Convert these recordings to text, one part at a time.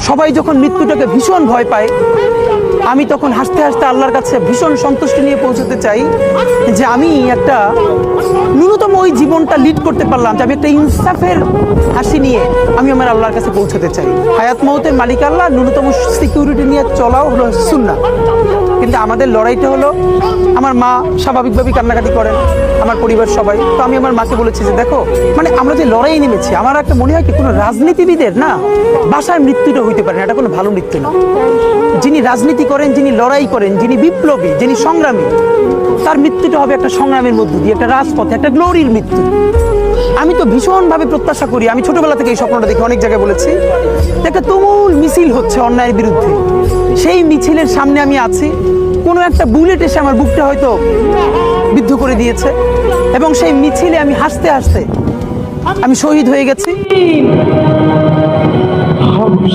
সবাই যখন মৃত্যুটাকে ভীষণ ভয় পায়, আমি তখন হাসতে হাসতে আল্লাহর কাছে ভীষণ সন্তুষ্টি নিয়ে পৌঁছতে চাই যে আমি একটা ন্যূনতম ওই জীবনটা লিড করতে পারলাম, যে আমি একটা ইনসাফের হাসি নিয়ে আমি আমার আল্লাহর কাছে পৌঁছতে চাই। হায়াত মৌতের মালিক আল্লাহ, ন্যূনতম সিকিউরিটি নিয়ে চলাও হলো সুন্নাহ। কিন্তু আমাদের লড়াইটা হলো, আমার মা স্বাভাবিকভাবেই কান্নাকাটি করেন, আমার পরিবার সবাই। তো আমি আমার মাকে বলেছি যে দেখো, মানে আমরা যে লড়াই নেমেছি, আমার একটা মনে হয় কি কোনো রাজনীতিবিদের না বাসায় মৃত্যুটা হইতে পারে না, এটা কোনো ভালো মৃত্যু না। যিনি রাজনীতি করেন, যিনি লড়াই করেন, যিনি বিপ্লবী, যিনি সংগ্রামী, তার মৃত্যুটা হবে একটা সংগ্রামের মধ্য দিয়ে, একটা রাজপথে, একটা গ্লোরির মৃত্যু। আমি তো ভীষণভাবে প্রত্যাশা করি, আমি ছোটবেলা থেকে এই স্বপ্নটা দেখি, অনেক জায়গায় বলেছি, একটা তুমুল মিছিল হচ্ছে অন্যায়ের বিরুদ্ধে, সেই মিছিলের সামনে আমি আছি, কোনো একটা বুলেট এসে আমার বুকটা হয়তো বিদ্ধ করে দিয়েছে, এবং সেই মিছিলে আমি হাসতে হাসতে আমি শহীদ হয়ে গেছি।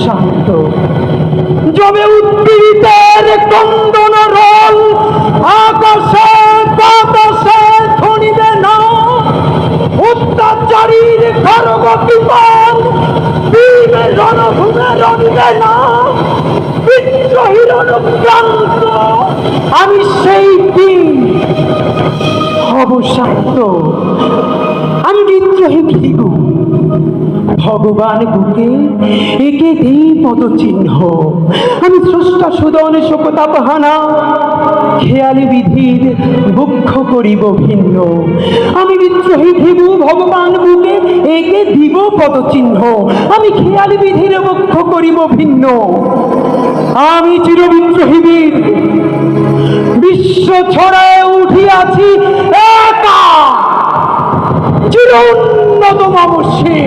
শান্ত জমে উদ্দীপিতের কন্দন রোল, আকাশে বাতাসে ধ্বনিবে না, অত্যাচারীর খড়গ কিপন বীরের রণভূমে রণিবে না, বিদ্রোহীর অনুক্রান্ত আমি সেই দিন হব শান্ত। আমি বিদ্রোহী ভিগু, ভগবান বুকে একে দিই পদচিহ্ন, আমি স্রষ্টা সুদন শোকতাপহানা, খেয়ালি বিধির বক্ষ করিব ভিন্ন। আমি বিদ্রোহী ভিগু, ভগবান বুকে একে দিব পদচিহ্ন, আমি খেয়ালি বিধির বক্ষ করিব ভিন্ন। আমি চিরবিদ্রোহী বীর, বিশ্ব ছড়ায় উঠিয়াছি একা, চির উন্নত মামসে।